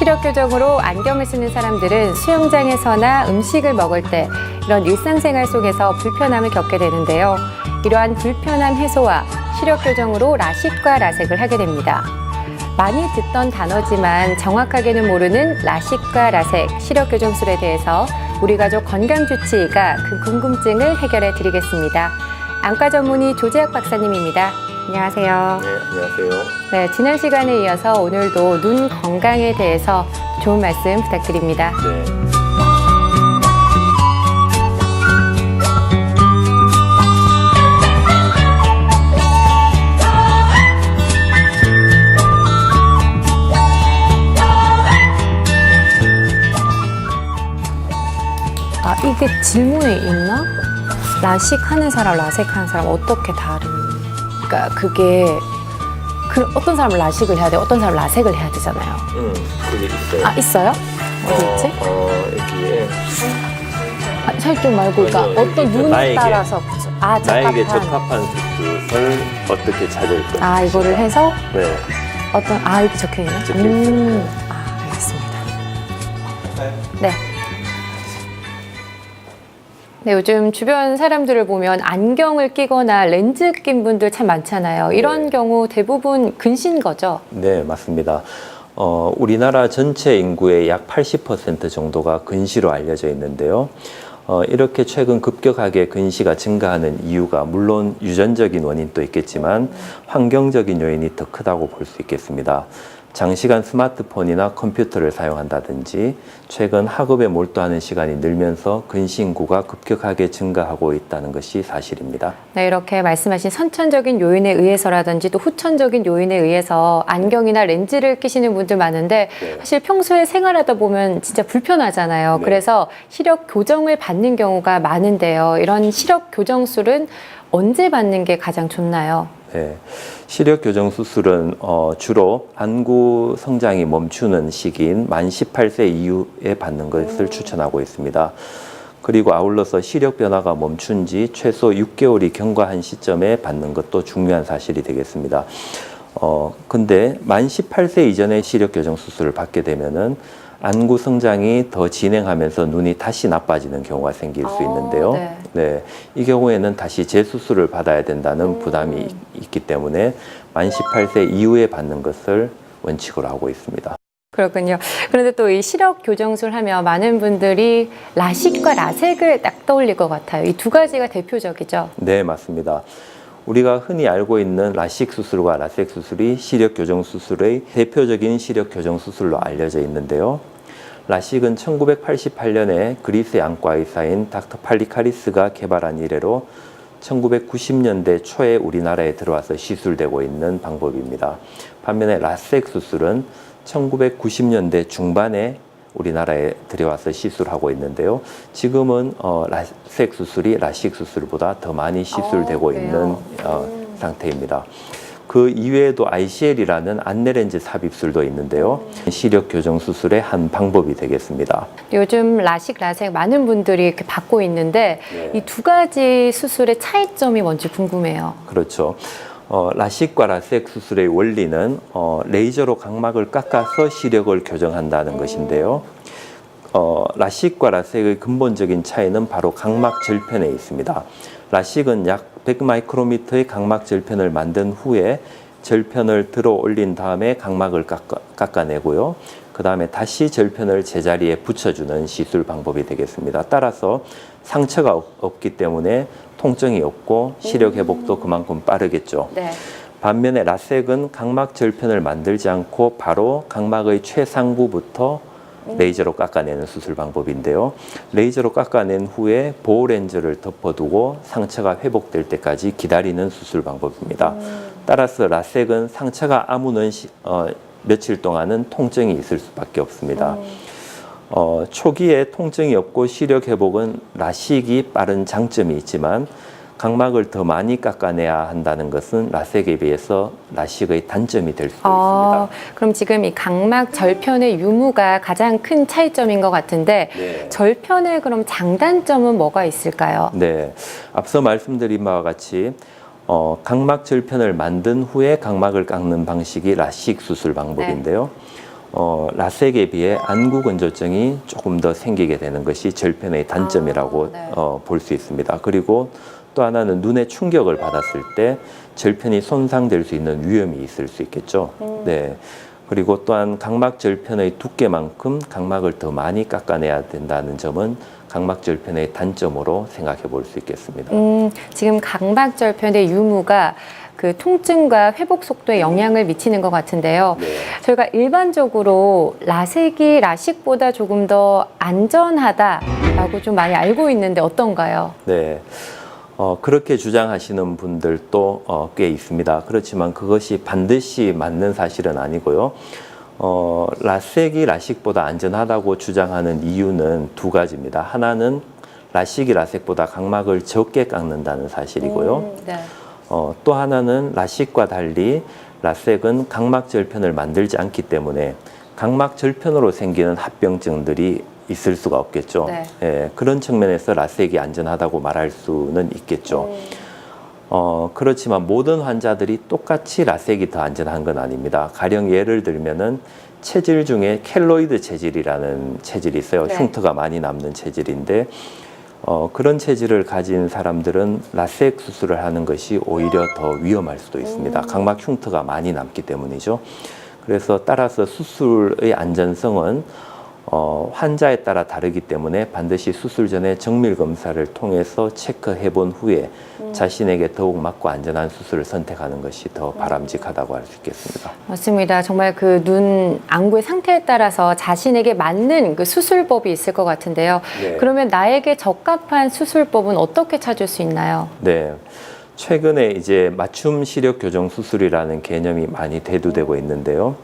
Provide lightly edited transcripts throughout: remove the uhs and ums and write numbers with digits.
시력 교정으로 안경을 쓰는 사람들은 수영장에서나 음식을 먹을 때 이런 일상생활 속에서 불편함을 겪게 되는데요. 이러한 불편함 해소와 시력 교정으로 라식과 라섹을 하게 됩니다. 많이 듣던 단어지만 정확하게는 모르는 라식과 라섹, 시력 교정술에 대해서 우리 가족 건강주치의가 그 궁금증을 해결해 드리겠습니다. 안과 전문의 조재학 박사님입니다. 안녕하세요. 네, 안녕하세요. 네, 지난 시간에 이어서 오늘도 눈 건강에 대해서 좋은 말씀 부탁드립니다. 네. 아, 이게 질문에 있나? 라식 하는 사람, 라섹 하는 사람 어떻게 다른가? 그게 어떤 사람은 라식을 해야 돼, 어떤 사람은 라섹을 해야 되잖아요. 그게 있어요. 아, 있어요? 어디 있지? 여기에 살쪽 말고, 그러니까 어떤 눈에 나에게, 따라서 그쵸? 아, 나에게 적합한 수술을 어떻게 찾을 까? 아, 이거를 해서 네. 이렇게 적혀 있네. 적혀 있어요. 알겠습니다. 네. 네, 요즘 주변 사람들을 보면 안경을 끼거나 렌즈 낀 분들 참 많잖아요. 이런 네. 경우 대부분 근시인 거죠? 네, 맞습니다. 우리나라 전체 인구의 약 80% 정도가 근시로 알려져 있는데요. 이렇게 최근 급격하게 근시가 증가하는 이유가 물론 유전적인 원인도 있겠지만 환경적인 요인이 더 크다고 볼 수 있겠습니다. 장시간 스마트폰이나 컴퓨터를 사용한다든지 최근 학업에 몰두하는 시간이 늘면서 근시 인구가 급격하게 증가하고 있다는 것이 사실입니다. 네, 이렇게 말씀하신 선천적인 요인에 의해서라든지 또 후천적인 요인에 의해서 안경이나 렌즈를 끼시는 분들 많은데 네. 사실 평소에 생활하다 보면 진짜 불편하잖아요. 네. 그래서 시력 교정을 받는 경우가 많은데요. 이런 시력 교정술은 언제 받는 게 가장 좋나요? 네, 시력 교정 수술은 주로 안구 성장이 멈추는 시기인 만 18세 이후에 받는 것을 추천하고 있습니다. 그리고 아울러서 시력 변화가 멈춘 지 최소 6개월이 경과한 시점에 받는 것도 중요한 사실이 되겠습니다. 근데 만 18세 이전에 시력 교정 수술을 받게 되면은 안구 성장이 더 진행하면서 눈이 다시 나빠지는 경우가 생길 수 있는데요. 네. 네, 이 경우에는 다시 재수술을 받아야 된다는 부담이 있기 때문에 만 18세 이후에 받는 것을 원칙으로 하고 있습니다. 그렇군요. 그런데 또 이 시력 교정술 하면 많은 분들이 라식과 라섹을 딱 떠올릴 것 같아요. 이 두 가지가 대표적이죠? 네, 맞습니다. 우리가 흔히 알고 있는 라식 수술과 라섹 수술이 시력 교정 수술의 대표적인 시력 교정 수술로 알려져 있는데요. 라식은 1988년에 그리스의 안과 의사인 닥터 팔리카리스가 개발한 이래로 1990년대 초에 우리나라에 들어와서 시술되고 있는 방법입니다. 반면에 라섹 수술은 1990년대 중반에 우리나라에 들여와서 시술하고 있는데요. 지금은 라섹 수술이 라식 수술보다 더 많이 시술되고 있는 상태입니다. 그 이외에도 ICL이라는 안내렌즈 삽입술도 있는데요. 시력 교정 수술의 한 방법이 되겠습니다. 요즘 라식, 라섹 많은 분들이 이렇게 받고 있는데 네. 이 두 가지 수술의 차이점이 뭔지 궁금해요. 그렇죠. 라식과 라섹 수술의 원리는 레이저로 각막을 깎아서 시력을 교정한다는 것인데요. 라식과 라섹의 근본적인 차이는 바로 각막 절편에 있습니다. 라식은 약 100마이크로미터의 각막 절편을 만든 후에 절편을 들어 올린 다음에 각막을 깎아내고요. 그 다음에 다시 절편을 제자리에 붙여주는 시술 방법이 되겠습니다. 따라서 상처가 없기 때문에 통증이 없고 시력 회복도 그만큼 빠르겠죠. 네. 반면에 라섹은 각막 절편을 만들지 않고 바로 각막의 최상부부터 레이저로 깎아내는 수술 방법인데요. 레이저로 깎아낸 후에 보호 렌즈를 덮어두고 상처가 회복될 때까지 기다리는 수술 방법입니다. 따라서 라섹은 상처가 아무는 며칠 동안은 통증이 있을 수밖에 없습니다. 초기에 통증이 없고 시력 회복은 라식이 빠른 장점이 있지만 각막을 더 많이 깎아내야 한다는 것은 라섹에 비해서 라식의 단점이 될 수 있습니다. 그럼 지금 이 각막 절편의 유무가 가장 큰 차이점인 것 같은데 네. 절편의 그럼 장단점은 뭐가 있을까요? 네, 앞서 말씀드린 바와 같이 각막 절편을 만든 후에 각막을 깎는 방식이 라식 수술 방법인데요. 라섹에 비해 안구 건조증이 조금 더 생기게 되는 것이 절편의 단점이라고 네. 볼 수 있습니다. 그리고 또 하나는 눈에 충격을 받았을 때 절편이 손상될 수 있는 위험이 있을 수 있겠죠. 네. 그리고 또한 각막 절편의 두께만큼 각막을 더 많이 깎아내야 된다는 점은 각막 절편의 단점으로 생각해 볼 수 있겠습니다. 지금 각막절편의 유무가 그 통증과 회복 속도에 영향을 미치는 것 같은데요. 네. 저희가 일반적으로 라섹이 라식보다 조금 더 안전하다라고 좀 많이 알고 있는데 어떤가요? 네. 그렇게 주장하시는 분들도 꽤 있습니다. 그렇지만 그것이 반드시 맞는 사실은 아니고요. 라섹이 라식보다 안전하다고 주장하는 이유는 두 가지입니다. 하나는 라식이 라섹보다 각막을 적게 깎는다는 사실이고요. 네. 또 하나는 라식과 달리 라섹은 각막 절편을 만들지 않기 때문에 각막 절편으로 생기는 합병증들이 있을 수가 없겠죠. 네. 예, 그런 측면에서 라섹이 안전하다고 말할 수는 있겠죠. 그렇지만 모든 환자들이 똑같이 라섹이 더 안전한 건 아닙니다. 가령 예를 들면은 체질 중에 켈로이드 체질이라는 체질이 있어요. 네. 흉터가 많이 남는 체질인데 그런 체질을 가진 사람들은 라섹 수술을 하는 것이 오히려 더 위험할 수도 있습니다. 각막 흉터가 많이 남기 때문이죠. 그래서 따라서 수술의 안전성은 환자에 따라 다르기 때문에 반드시 수술 전에 정밀 검사를 통해서 체크해 본 후에 자신에게 더욱 맞고 안전한 수술을 선택하는 것이 더 바람직하다고 할 수 있겠습니다. 맞습니다. 정말 그 눈 안구의 상태에 따라서 자신에게 맞는 그 수술법이 있을 것 같은데요. 네. 그러면 나에게 적합한 수술법은 어떻게 찾을 수 있나요? 네. 최근에 이제 맞춤 시력 교정 수술이라는 개념이 많이 대두되고 있는데요.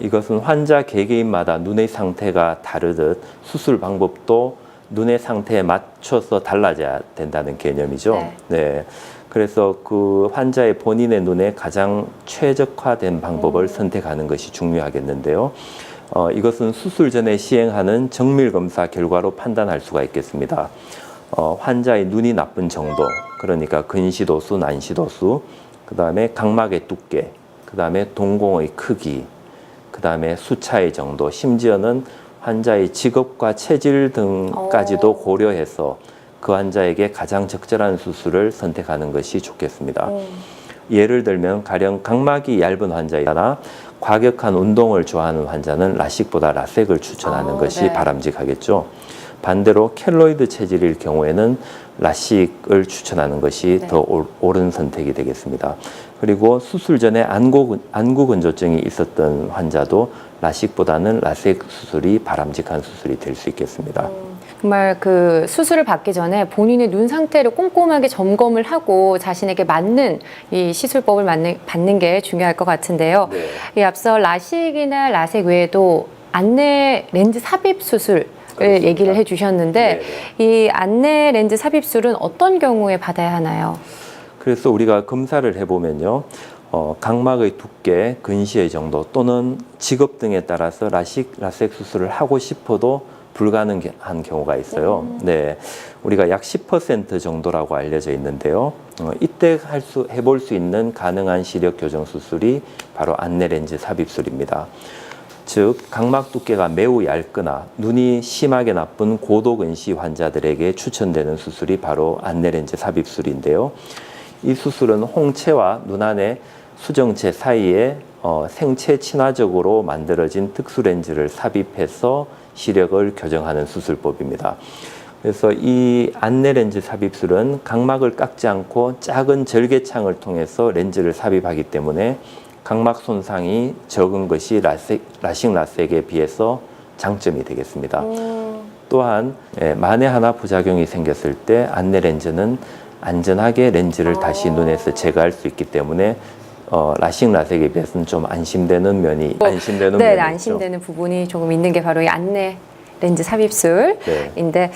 이것은 환자 개개인마다 눈의 상태가 다르듯 수술 방법도 눈의 상태에 맞춰서 달라져야 된다는 개념이죠. 네. 네. 그래서 그 환자의 본인의 눈에 가장 최적화된 방법을 선택하는 것이 중요하겠는데요. 이것은 수술 전에 시행하는 정밀 검사 결과로 판단할 수가 있겠습니다. 환자의 눈이 나쁜 정도, 그러니까 근시도수, 난시도수, 그 다음에 각막의 두께, 그 다음에 동공의 크기, 그 다음에 수차의 정도, 심지어는 환자의 직업과 체질 등까지도 고려해서 그 환자에게 가장 적절한 수술을 선택하는 것이 좋겠습니다. 예를 들면 가령 각막이 얇은 환자이나 과격한 운동을 좋아하는 환자는 라식보다 라섹을 추천하는 것이 네. 바람직하겠죠. 반대로 켈로이드 체질일 경우에는 라식을 추천하는 것이 네. 더 옳은 선택이 되겠습니다. 그리고 수술 전에 안구 건조증이 있었던 환자도 라식보다는 라섹 수술이 바람직한 수술이 될 수 있겠습니다. 정말 그 수술을 받기 전에 본인의 눈 상태를 꼼꼼하게 점검을 하고 자신에게 맞는 이 시술법을 받는 게 중요할 것 같은데요. 네. 이 앞서 라식이나 라섹 외에도 안내 렌즈 삽입 수술 그렇습니다. 얘기를 해주셨는데 이 안내 렌즈 삽입술은 어떤 경우에 받아야 하나요? 그래서 우리가 검사를 해보면요. 각막의 두께, 근시의 정도 또는 직업 등에 따라서 라섹 수술을 하고 싶어도 불가능한 경우가 있어요. 네, 우리가 약 10% 정도라고 알려져 있는데요. 이때 해볼 수 있는 가능한 시력 교정 수술이 바로 안내 렌즈 삽입술입니다. 즉 각막 두께가 매우 얇거나 눈이 심하게 나쁜 고도 근시 환자들에게 추천되는 수술이 바로 안내 렌즈 삽입술인데요. 이 수술은 홍채와 눈 안의 수정체 사이에 생체 친화적으로 만들어진 특수 렌즈를 삽입해서 시력을 교정하는 수술법입니다. 그래서 이 안내 렌즈 삽입술은 각막을 깎지 않고 작은 절개창을 통해서 렌즈를 삽입하기 때문에 각막 손상이 적은 것이 라식 라섹에 비해서 장점이 되겠습니다. 또한 만에 하나 부작용이 생겼을 때 안내 렌즈는 안전하게 렌즈를 다시 눈에서 제거할 수 있기 때문에 라식 라섹에 비해서는 좀 안심되는 면이 네, 있죠. 안심되는 부분이 조금 있는 게 바로 이 안내 렌즈 삽입술인데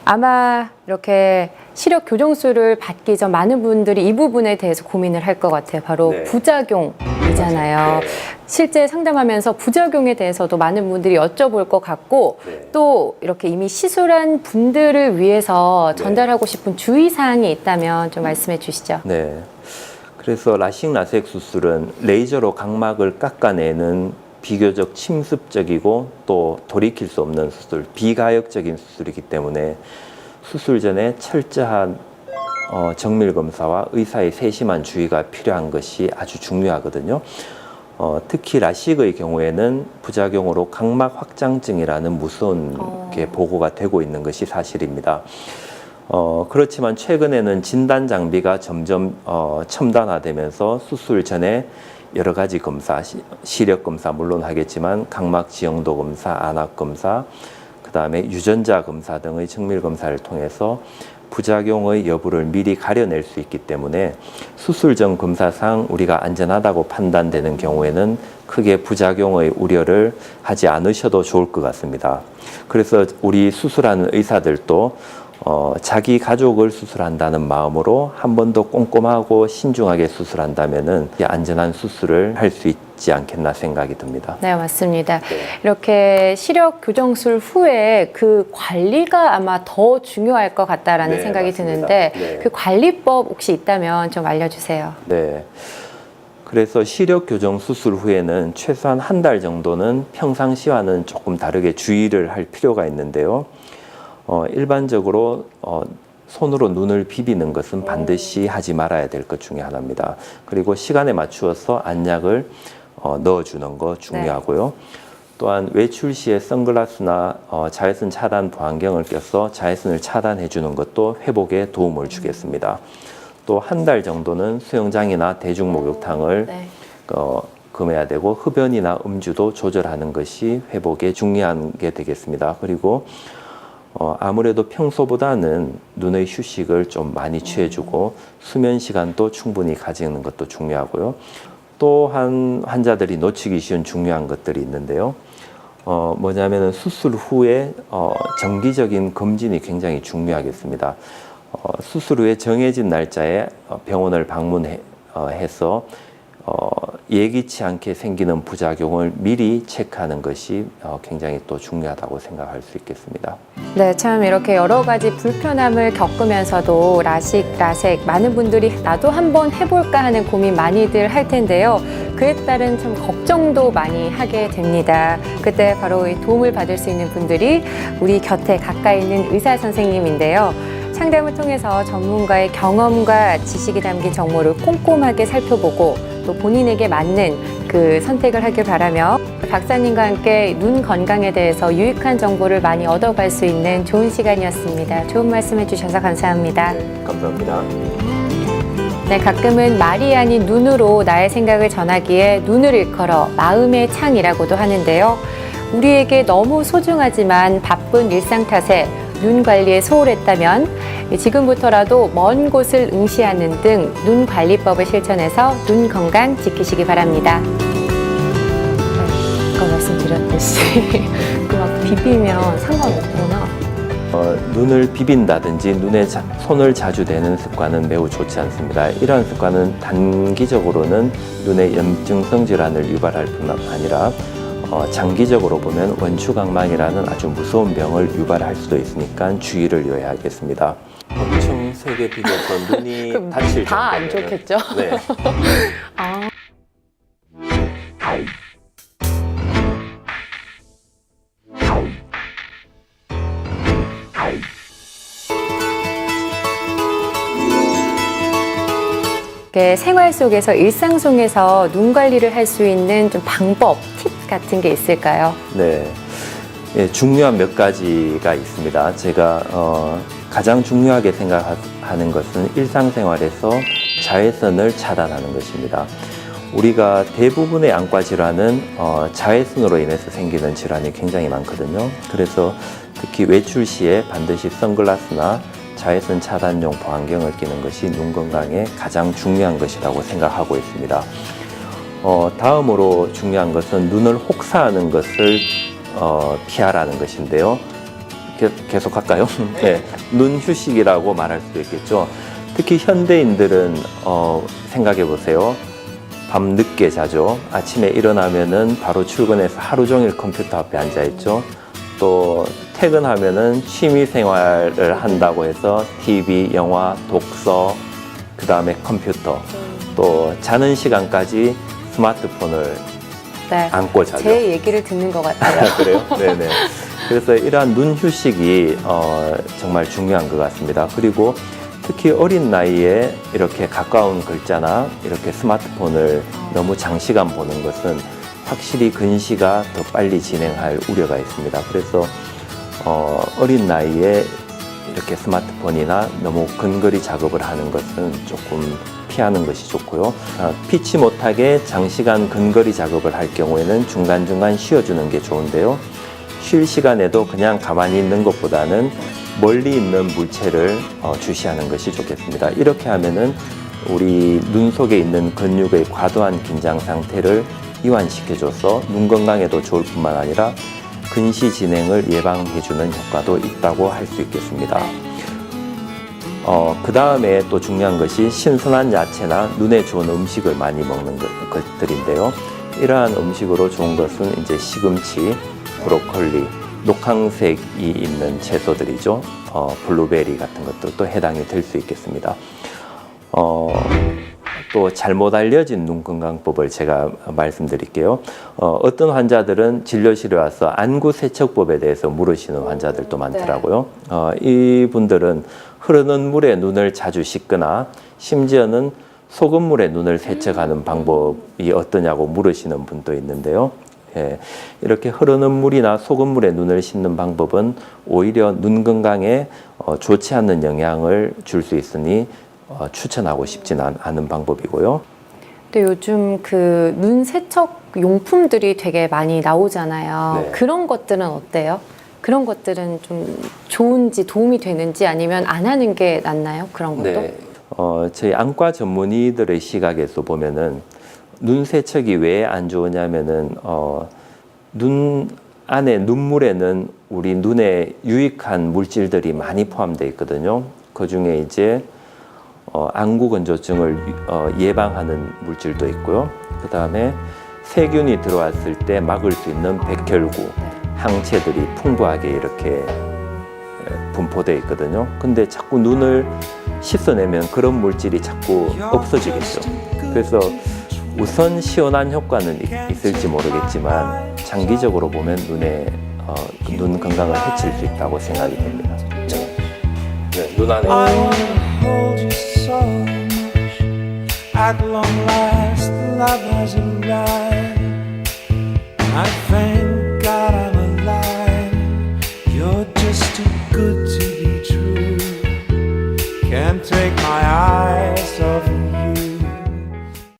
아마 이렇게 시력 교정술을 받기 전 많은 분들이 이 부분에 대해서 고민을 할 것 같아요. 바로 네. 부작용이잖아요. 네. 실제 상담하면서 부작용에 대해서도 많은 분들이 여쭤볼 것 같고 네. 또 이렇게 이미 시술한 분들을 위해서 네. 전달하고 싶은 주의사항이 있다면 좀 말씀해 주시죠. 네. 그래서 라식 라섹 수술은 레이저로 각막을 깎아내는 비교적 침습적이고 또 돌이킬 수 없는 수술, 비가역적인 수술이기 때문에 수술 전에 철저한 정밀 검사와 의사의 세심한 주의가 필요한 것이 아주 중요하거든요. 특히 라식의 경우에는 부작용으로 각막 확장증이라는 무서운 게 보고가 되고 있는 것이 사실입니다. 그렇지만 최근에는 진단 장비가 점점 첨단화되면서 수술 전에 여러 가지 검사, 시력 검사 물론 하겠지만 각막 지형도 검사, 안압 검사, 그 다음에 유전자 검사 등의 정밀 검사를 통해서 부작용의 여부를 미리 가려낼 수 있기 때문에 수술 전 검사상 우리가 안전하다고 판단되는 경우에는 크게 부작용의 우려를 하지 않으셔도 좋을 것 같습니다. 그래서 우리 수술하는 의사들도 자기 가족을 수술한다는 마음으로 한 번 더 꼼꼼하고 신중하게 수술한다면은 안전한 수술을 할 수 있지 않겠나 생각이 듭니다. 네, 맞습니다. 이렇게 시력 교정술 후에 그 관리가 아마 더 중요할 것 같다라는 네, 생각이 맞습니다. 드는데 네. 그 관리법 혹시 있다면 좀 알려주세요. 네. 그래서 시력 교정 수술 후에는 최소한 한 달 정도는 평상시와는 조금 다르게 주의를 할 필요가 있는데요. 일반적으로 손으로 눈을 비비는 것은 반드시 하지 말아야 될 것 중에 하나입니다. 그리고 시간에 맞추어서 안약을 넣어주는 거 중요하고요. 또한 외출 시에 선글라스나 자외선 차단 보안경을 껴서 자외선을 차단해 주는 것도 회복에 도움을 주겠습니다. 또 한 달 정도는 수영장이나 대중목욕탕을 네. 금해야 되고 흡연이나 음주도 조절하는 것이 회복에 중요한 게 되겠습니다. 그리고 아무래도 평소보다는 눈의 휴식을 좀 많이 취해주고 수면 시간도 충분히 가지는 것도 중요하고요. 또한 환자들이 놓치기 쉬운 중요한 것들이 있는데요. 뭐냐면은 수술 후에 정기적인 검진이 굉장히 중요하겠습니다. 수술 후에 정해진 날짜에 병원을 방문해서 예기치 않게 생기는 부작용을 미리 체크하는 것이 굉장히 또 중요하다고 생각할 수 있겠습니다. 네, 참 이렇게 여러 가지 불편함을 겪으면서도 라식, 라섹 많은 분들이 나도 한번 해볼까 하는 고민 많이들 할 텐데요. 그에 따른 참 걱정도 많이 하게 됩니다. 그때 바로 이 도움을 받을 수 있는 분들이 우리 곁에 가까이 있는 의사 선생님인데요. 상담을 통해서 전문가의 경험과 지식이 담긴 정보를 꼼꼼하게 살펴보고 또 본인에게 맞는 그 선택을 하길 바라며 박사님과 함께 눈 건강에 대해서 유익한 정보를 많이 얻어갈 수 있는 좋은 시간이었습니다. 좋은 말씀 해주셔서 감사합니다. 네, 감사합니다. 네, 가끔은 말이 아닌 눈으로 나의 생각을 전하기에 눈을 일컬어 마음의 창이라고도 하는데요. 우리에게 너무 소중하지만 바쁜 일상 탓에 눈 관리에 소홀했다면 지금부터라도 먼 곳을 응시하는 등 눈 관리법을 실천해서 눈 건강 지키시기 바랍니다. 아까 말씀드렸듯이 막 비비면 상관없구나. 눈을 비빈다든지 눈에 손을 자주 대는 습관은 매우 좋지 않습니다. 이러한 습관은 단기적으로는 눈의 염증성 질환을 유발할 뿐만 아니라 장기적으로 보면 원추각막이라는 아주 무서운 병을 유발할 수도 있으니까 주의를 요해야겠습니다. 엄청 세게 비볐던 눈이 다칠 다 안 정도면은, 좋겠죠? 네. 아. 생활 속에서 일상 속에서 눈 관리를 할 수 있는 좀 방법, 팁 같은 게 있을까요? 네. 예, 중요한 몇 가지가 있습니다. 제가 가장 중요하게 생각하는 것은 일상생활에서 자외선을 차단하는 것입니다. 우리가 대부분의 안과 질환은 자외선으로 인해서 생기는 질환이 굉장히 많거든요. 그래서 특히 외출 시에 반드시 선글라스나 자외선 차단용 보안경을 끼는 것이 눈 건강에 가장 중요한 것이라고 생각하고 있습니다. 다음으로 중요한 것은 눈을 혹사하는 것을 피하라는 것인데요. 계속 할까요? 네, 눈 휴식이라고 말할 수도 있겠죠. 특히 현대인들은 생각해 보세요. 밤 늦게 자죠. 아침에 일어나면은 바로 출근해서 하루 종일 컴퓨터 앞에 앉아 있죠. 또 퇴근하면은 취미 생활을 한다고 해서 TV, 영화, 독서, 그 다음에 컴퓨터, 또 자는 시간까지 스마트폰을 네. 안고 자죠. 제 얘기를 듣는 것 같아요. 그래요? 네네. 그래서 이러한 눈 휴식이 정말 중요한 것 같습니다. 그리고 특히 어린 나이에 이렇게 가까운 글자나 이렇게 스마트폰을 너무 장시간 보는 것은 확실히 근시가 더 빨리 진행할 우려가 있습니다. 그래서 어린 나이에 이렇게 스마트폰이나 너무 근거리 작업을 하는 것은 조금 피하는 것이 좋고요. 피치 못하게 장시간 근거리 작업을 할 경우에는 중간중간 쉬어주는 게 좋은데요. 쉴 시간에도 그냥 가만히 있는 것보다는 멀리 있는 물체를 주시하는 것이 좋겠습니다. 이렇게 하면은 우리 눈 속에 있는 근육의 과도한 긴장 상태를 이완시켜줘서 눈 건강에도 좋을 뿐만 아니라 근시 진행을 예방해주는 효과도 있다고 할 수 있겠습니다. 그 다음에 또 중요한 것이 신선한 야채나 눈에 좋은 음식을 많이 먹는 것들인데요. 이러한 음식으로 좋은 것은 이제 시금치, 브로콜리, 녹황색이 있는 채소들이죠. 블루베리 같은 것들도 해당이 될 수 있겠습니다. 또 잘못 알려진 눈 건강법을 제가 말씀드릴게요. 어떤 환자들은 진료실에 와서 안구 세척법에 대해서 물으시는 환자들도 많더라고요. 이분들은 흐르는 물에 눈을 자주 씻거나 심지어는 소금물에 눈을 세척하는 방법이 어떠냐고 물으시는 분도 있는데요. 예, 이렇게 흐르는 물이나 소금물에 눈을 씻는 방법은 오히려 눈 건강에 좋지 않는 영향을 줄 수 있으니 추천하고 싶지는 않은 방법이고요. 근데 요즘 그 눈 세척 용품들이 되게 많이 나오잖아요. 네. 그런 것들은 어때요? 그런 것들은 좀 좋은지 도움이 되는지 아니면 안 하는 게 낫나요? 그런 것도? 네. 저희 안과 전문의들의 시각에서 보면은 눈 세척이 왜 안 좋으냐면은 눈 안에 눈물에는 우리 눈에 유익한 물질들이 많이 포함되어 있거든요. 그 중에 이제 안구 건조증을 예방하는 물질도 있고요. 그 다음에 세균이 들어왔을 때 막을 수 있는 백혈구, 항체들이 풍부하게 이렇게 분포되어 있거든요. 근데 자꾸 눈을 씻어내면 그런 물질이 자꾸 없어지겠죠. 그래서 우선 시원한 효과는 있을지 모르겠지만 장기적으로 보면 눈 건강을 해칠 수 있다고 생각이 됩니다. 네, 눈 안에 At long last, love has arrived. I thank God I'm alive. You're just too good to be true. Can't take my eyes off